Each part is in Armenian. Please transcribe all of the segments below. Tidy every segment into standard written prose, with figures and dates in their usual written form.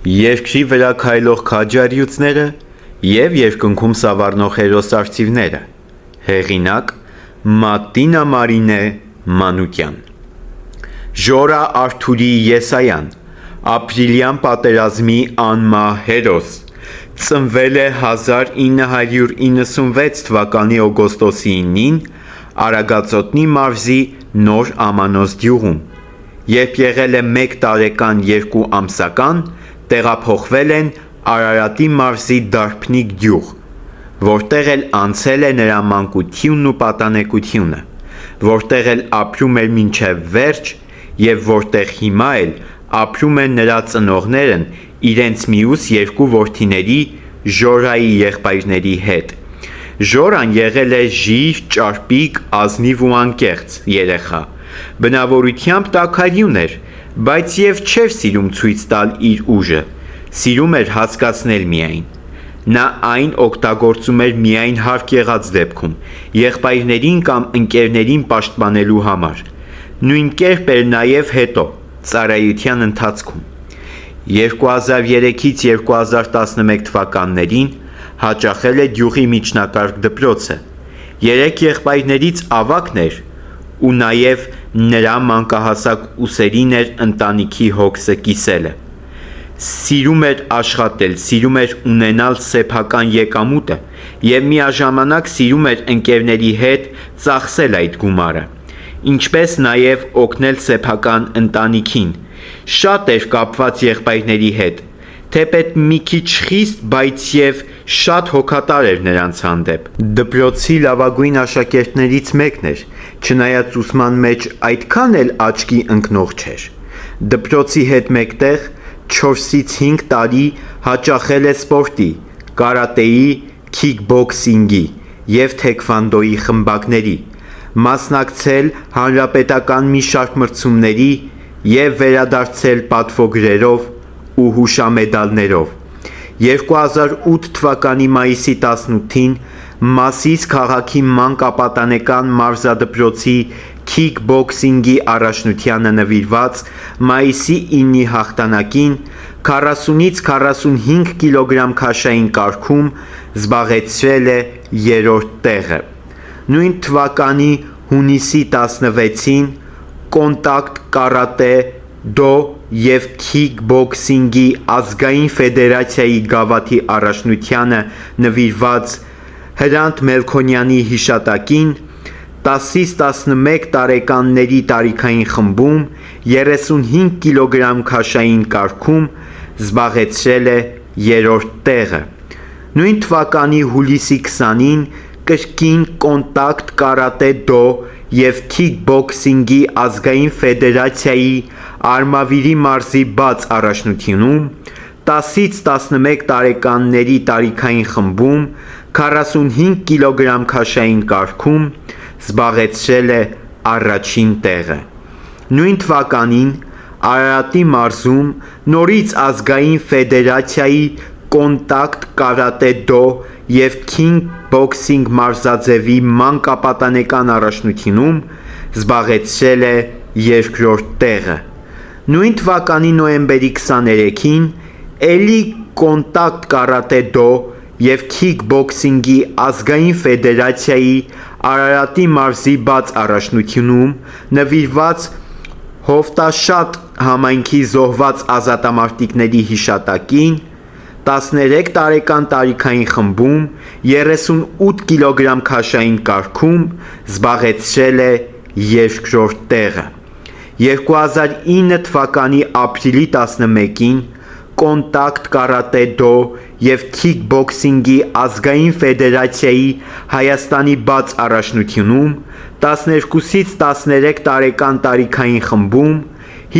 Երկրի վրա քայլող քաջարիուցները և երկնքում սավառնող հերոսարծիվները։ Հեղինակ Մատինա Մարինե Մանուկյան։ Ժորա Արթուրի Եսայան, ապրիլյան պատերազմի անմահ հերոս, ծնվել է 1996 թվականի օգոստոսի 9-ին Արագածոտնի մարզի Նոր Ամանոս գյուղում, երբ եղել է 1 տարեկան 2 ամսական, տեղափոխվել են Արարատի մարզի Դարբնիկ գյուղ, որտեղ էլ անցել է նրա մանկությունն ու պատանեկությունը, որտեղ էլ ապրում էր մինչև վերջ և որտեղ հիմա էլ ապրում են նրա ծնողներն իրենց մյուս 2 որդիների Ժորայի եղբայրների հետ։ Ժորան եղել է ժիր, ճարպիկ, ազնիվ ու անկեղծ երեխա, բնավորությամբ տաքարյուն էր, բայց և չէր սիրում ցույց տալ իր ուժը, սիրում էր հասկացնել միայն։ Նա այն օգտագործում էր միայն հարկ եղած դեպքում, եղբայրներին կամ ընկերներին պաշտպանելու համար։ Նույն կերպ էր նաև հետո, ծառայության ընթացքում։ 2003-ից 2011 թվականներին հաճախել է գյուղի միջնակարգ դպրոցը, 3 եղբայրներից ավագն էր ու նաև նրա մանկահասակ ուսերին էր ընտանիքի հոգսը կիսելը։ Սիրում էր աշխատել, սիրում էր ունենալ սեփական եկամուտը և միաժամանակ սիրում էր ընկերների հետ ծախսել այդ գումարը, ինչպես նաև օգնել սեփական ընտանիքին, շատ էր կապված եղբայրների հետ, թեպետ մի քիչ խիստ, բայց և շատ հոգատար էր նրանց հանդեպ։ Դպրոցի լավագույն աշակերտներից մեկն էր, չնայած ուսման մեջ այդքան էլ աչքի ընկնող չէր։ Դպրոցի հետ մեկտեղ 4-ից 5 տարի հաճախել է սպորտի, կարատեի, քիքբոքսինգի և թեքվանդոյի խմբակների, մասնակցել հանրապետական մի շարք մրցումների և վերադարձել պատվոգրերով ու հուշամեդալներով։ 2008 թվականի մայիսի 18-ին Մասիս քաղաքի մանկապատանեկան մարզադպրոցի քիքբոքսինգի առաջնությանը նվիրված մայիսի 9-ի հաղթանակին 40-ից 45 կիլոգրամ քաշային կարգում զբաղեցրել է 3-րդ տեղը։ Նույն թվականի հունիսի 16-ին կոնտակտ կարատե, դո և քիքբոքսինգի ազգային ֆեդերացիայի գավաթի առաջնությանը նվիրված Հրանտ Մելքոնյանի հիշատակին 10-ից 11 տարեկանների տարիքային խմբում 35 կիլոգրամ քաշային կարգում զբաղեցրել է 3-րդ տեղը։ Նույն թվականի հուլիսի 20-ին կրկին կոնտակտ կարատե, դո և քիքբոքսինգի ազգային ֆեդերացիայի Արմավիրի մարզի բաց առաջնությունում 10-ից 11 տարեկանների տարիքային խմբում 45 կիլոգրամ քաշային կարգում զբաղեցրել է առաջին տեղը։ Նույն թվականին Արարատի մարզում նորից ազգային ֆեդերացիայի կոնտակտ կարատե, դո և քիքբոքսինգ մարզաձևի մանկապատանեկան առաջնությունում զբաղեցրել է 2-րդ տեղը։ Նույն թվականի նոյեմբերի 23-ին էլի կոնտակտ կարատե, դո և քիքբոքսինգի ազգային ֆեդերացիայի Արարատի մարզի բաց առաջնությունում նվիրված Հովտաշատ համայնքի զոհված ազատամարտիկների հիշատակին 13 տարեկան տարիքային խմբում 38 կիլոգրամ քաշային կարգում զբաղեցրել է 2-րդ տեղը։ 2009 թվականի ապրիլի 11-ին կոնտակտ կարատե, դո և քիքբոքսինգի ազգային ֆեդերացիայի Հայաստանի բաց առաջնությունում 12-ից 13 տարեկան տարիքային խմբում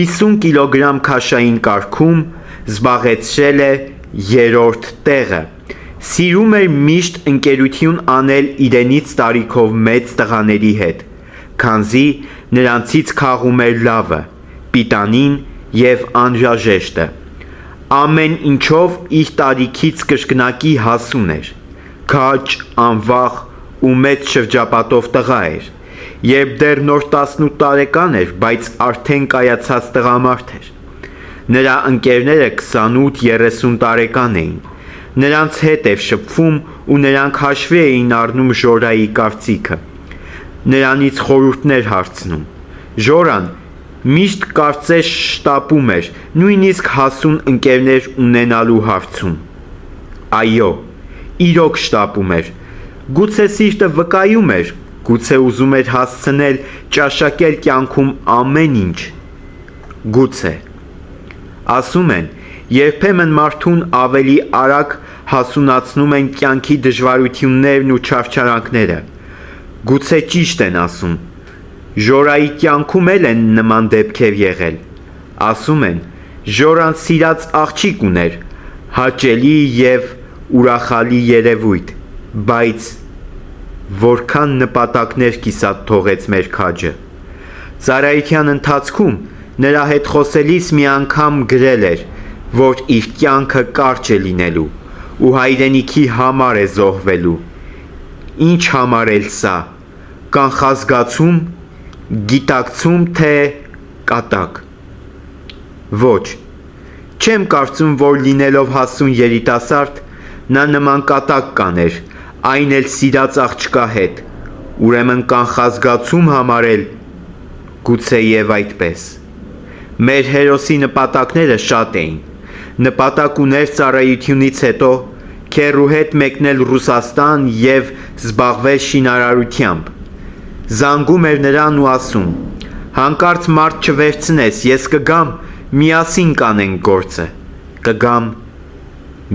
50 կիլոգրամ քաշային կարգում զբաղեցրել է 3-րդ տեղը։ Սիրում էր միշտ ընկերություն անել իրենից տարիքով մեծ տղաների հետ, քանզի նրանցից քաղում էր լավը, պիտանին և անհրաժեշտը։ Ամեն ինչով իր տարիքից կրկնակի հասուն էր, քաջ, անվախ ու մեծ շրջապատով տղա էր, երբ դեռ նոր 18 տարեկան էր, բայց արդեն կայացած տղամարդ էր։ Նրա ընկերները 28-30 տարեկան էին։ Նրանց հետ էր շփվում ու նրանք հաշվի էին առնում Ժորայի կարծիքը։ Նրանից խորհուրդներ հարցնում։ Ժորան միշտ կարծես շտապում էր, նույնիսկ հասուն ընկերներ ունենալու հարցում։ Այո, իրոք շտապում էր։ Գուցե սիրտը վկայում էր, գուցե ուզում էր հասցնել ճաշակել կյանքում ամեն ինչ։ Գուցե։ Ասում են, երբեմն մարդուն ավելի արագ հասունացնում են կյանքի դժվարություններն ու չարչարանքները։ Գուցե ճիշտ են ասում։ Ժորայի կյանքում էլ են նման դեպքեր եղել։ Ասում են, Ժորան սիրած աղջիկ ուներ, հաճելի և ուրախալի երևույթ, բայց որքան նպատակներ կիսատ թողեց մեր քաջը։ Ծառայության ընթացքում նրա հետ խոսելիս մի անգամ գրել էր, որ իր կյանքը կարճ է լինելու ու հայրենիքի համար է զոհվելու։ Ինչ համար էլ սա, կանխազգացում, գիտակցում, թե կատակ։ Ոչ, չեմ կարծում, որ լինելով հասուն երիտասարդ, նա նման կատակ կաներ, այն էլ սիրած աղջկա հետ, ուրեմն կանխազգացում համարել, գուցե և այդպես։ Մեր հերոսի նպատակները շատ էին։ Նպատակ ուներ ծառայությունից հետո քեռու հետ մեկնել Ռուսաստան և զբաղվել շինարարությամբ։ Զանգում էր նրան ու ասում. հանկարծ մարդ չվերցնես, ես կգամ, միասին կանենք գործը։ Կգամ,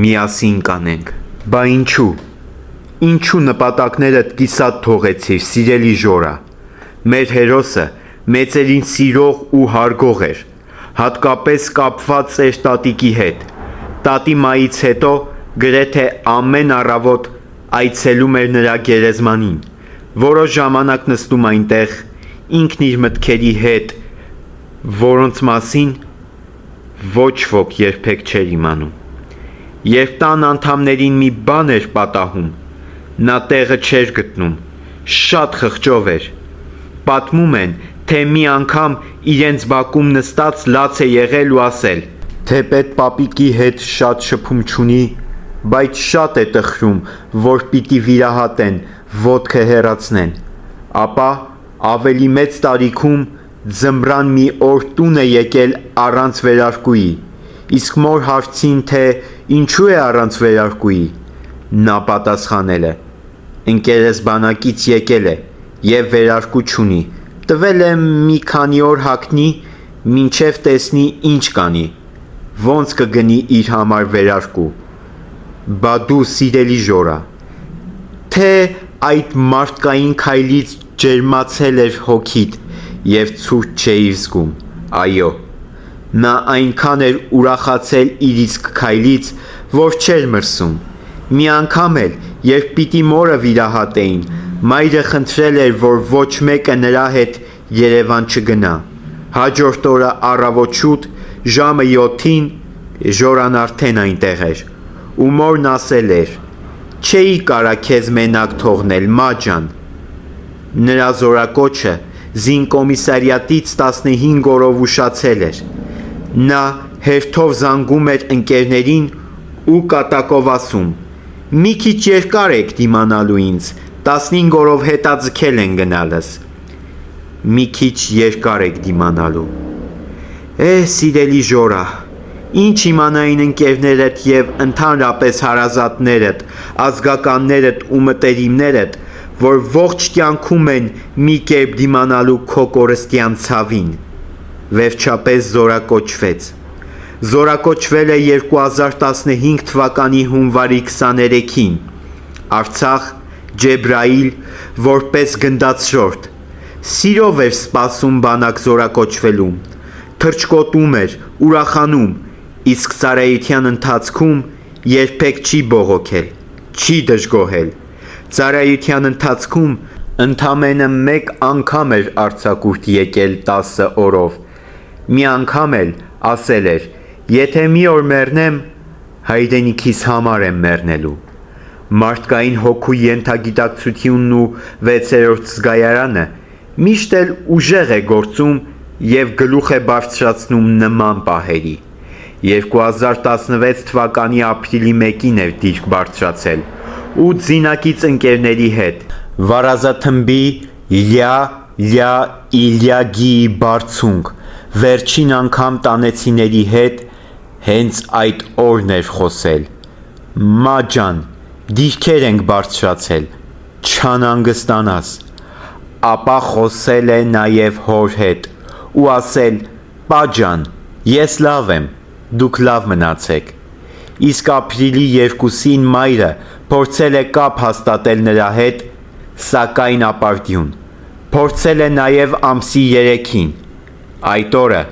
միասին կանենք։ Բա ինչու։ Ինչու նպատակներդ կիսատ թողեցիր, սիրելի Ժորա։ Մեր հերոսը մեծերին սիրող ու հարգող էր, հատկապես կապված էր տատիկի հետ։ Տատի մայից հետո գրեթե ամեն առավոտ այցելում էր նրա գերեզմանին, որոշ ժամանակ նստում այնտեղ, ինքն իր մտքերի հետ, որոնց մասին ոչ ոք երբեք չէր իմանում։ Երբ տան անդամներին մի բան էր պատահում, նա տեղը չէր գտնում, շատ խղճով էր։ Պատմում են, թե մի անգամ իրենց բակում նստած լաց է եղել ու ասել. թեպետ պապիկի հետ շատ շփում չունի, բայց շատ է տխրում, որ պիտի վիրահատեն, ոտքը հեռացնեն, ապա ավելի մեծ տարիքում ձմռան մի օր տուն է եկել առանց վերարկուի, իսկ մոր հարցին, թե ինչու է առանց վերարկուի, նա պատասխանել է. ընկերս բանակից եկել է և վերարկու չունի, տվել է մի քանի օր հագնի, մինչև տեսնի ինչ կանի, ոնց կգնի իր համար վերարկու։ Բա դու սիրելի Ժորա, թե այդ մարդկային քայլից ջերմացել էր հոգիդ և ցուրտ չէիր զգում։ Այո, նա այնքան էր ուրախացել իր իսկ քայլից, որ չէր մրսում։ Մի անգամ էլ, երբ պիտի մորը վիրահատեին, մայրը խնդրել էր, որ ոչ մեկը նրա հետ Երևան չգնա։ Հաջորդ օրը առավոտ շուտ, ժամը 7-ին, Ժորան արդեն այնտեղ էր, ու մորն ասել էր. չէի կարա քեզ մենակ թողնել, մաջան։ Նրա զորակոչը զինկոմիսարիատից 15 օրով ուշացել էր։ Նա հերթով զանգում էր ընկերներին ու կատակով ասում. մի քիչ երկար եք դիմանալու ինձ, 15 օրով հետաձգել են գնալս։ Մի քիչ երկար եք դիմանալու։ Սիրելի Ժորա, ինչ իմանային ընկերներդ և ընդհանրապես հարազատներդ, ազգականներդ ու մտերիմներդ, որ ողջ կյանքում են մի կերպ դիմանալու քո կորստյան ցավին։ Վերջապես զորակոչվեց։ Զորակոչվել է 2015 թվականի հունվարի 23-ին։ Արցախ, Ջեբրայիլ, որպես գնդացրորդ։ Սիրով էր սպասում բանակ զորակոչվելուն, թռչկոտում էր, ուրախանում, իսկ ծառայության ընթացքում երբեք չի բողոքել, չի դժգոհել։ Ծառայության ընթացքում ընդամենը մեկ անգամ էր արձակուրդ եկել 10 օրով։ Մի անգամ էլ ասել էր. եթե մի օր մեռնեմ, հայրենիքիս համար եմ մեռնելու։ Մարդկային հոգու ենթագիտակցությունն ու 6-րդ զգայարանը միշտ էլ ուժեղ է գործում և գլուխ է բարձրացնում նման պահերի։ 2016 թվականի ապրիլի 1-ին էր դիրք բարձրացել ու ձինակից ընկերների հետ վարազաթմբի Լյա Իլյագիի բարձունք վերջին անգամ տանեցիների հետ հենց այդ օրն էր խոսել։ Մա ջան, դիրքեր ենք բարձրացել, չանհանգստանաս։ Ապա խոսել է նաև հոր հետ ու ասել՝ պա ջան, ես լավ եմ, դուք լավ մնացեք։ Իսկ ապրիլի 2-ին մայրը փորձել է կապ հաստատել նրա հետ, սակայն ապարդյուն։ Փորձել է նաև ամսի 3-ին։ Այդ օրը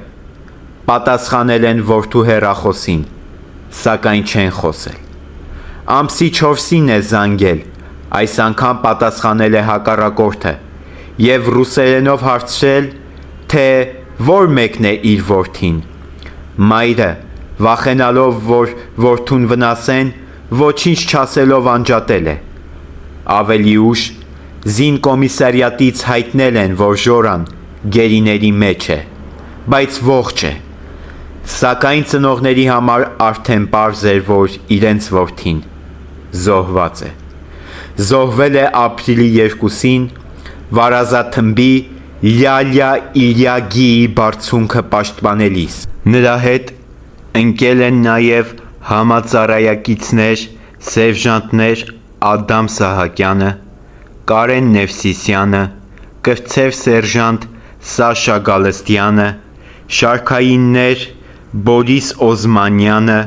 պատասխանել են որդու հեռախոսին, սակայն չեն խոսել։ Ամսի 4-ին է զանգել, այս անգամ պատասխանել է հակառակորդը և ռուսերենով հարցրել, թե որ մեկն է իր որդին։ Մայրը, վախենալով, որ որդուն վնասեն, ոչինչ չասելով անջատել է։ Ավելի ուշ զինկոմիսարիատից հայտնել են, որ Ժորան գերիների մեջ է, բայց ողջ է։ Սակայն ծնողների համար արդեն պարզ էր, որ իրենց որդին զոհված է։ Զոհվել է ապրիլի 2-ին վարազաթմբի Լյա Իլյագիի բարձունքը պաշտպանելիս։ Նրա հետ ընկել են նաև համածառայակիցներ սերժանտներ Ադամ Սահակյանը, Կարեն Նևսիսյանը, կրտսեր սերժանտ Սաշա Գալստյանը, շարքայիններ Բորիս Օզմանյանը,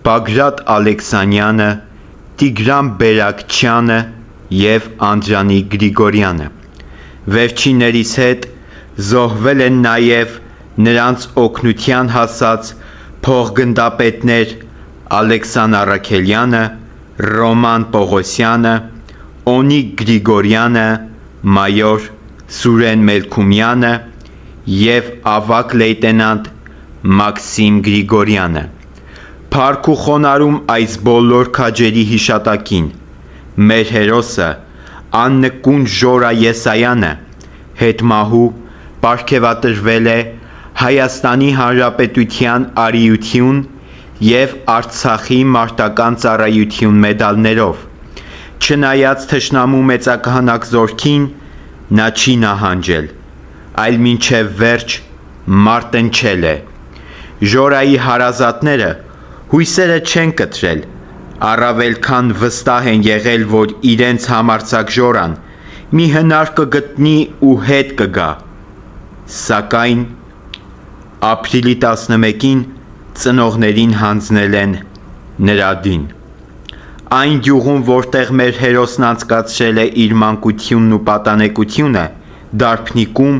Բագրատ Ալեքսանյանը, Տիգրան Բերակչյանը և Անդրանիկ Գրիգորյանը։ Վերջիններիս հետ զոհվել են նաև նրանց օգնության հասած փոխգնդապետներ Ալեքսան Առաքելյանը, Ռոման Պողոսյանը, Օնիկ Գրիգորյանը, մայոր Սուրեն Մելքումյանը և ավագ լեյտենանտ Մաքսիմ Գրիգորյանը։ Փառք ու խոնարհում այս բոլոր քաջերի հիշատակին մեր հերոսը աննկուն Ժորա Եսայանը հետմահու պարգևատրվել է Հայաստանի Հանրապետության Արիություն և Արցախի մարտական ծառայություն մեդալներով։ Չնայած թշնամու մեծաքանակ զորքին, նա չի նահանջել, այլ մինչև վերջ մարտնչել է։ Ժորայի հարազատները հույսերը չեն կտրել, առավել քան վստահ են եղել, որ իրենց համարձակ Ժորան մի հնար կգտնի ու հետ կգա, սակայն ապրիլի 11-ին ծնողներին հանձնել են նրա դին։ Այն գյուղում, որտեղ մեր հերոսն անցկացրել է իր մանկությունն ու պատանեկությունը, Դարբնիկում,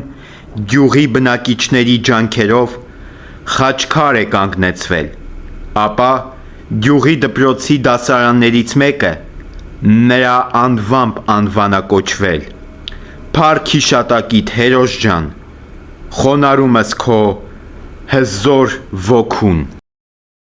գյուղի բնակիչների ջանքերով խաչքար է կանգնեցվել, ապա գյուղի դպրոցի դասարաններից մեկը նրա անվամբ անվանակոչվել։ Փառք հիշատակիդ հերոս ջան, խոնարհումս քո հզոր ոգուն։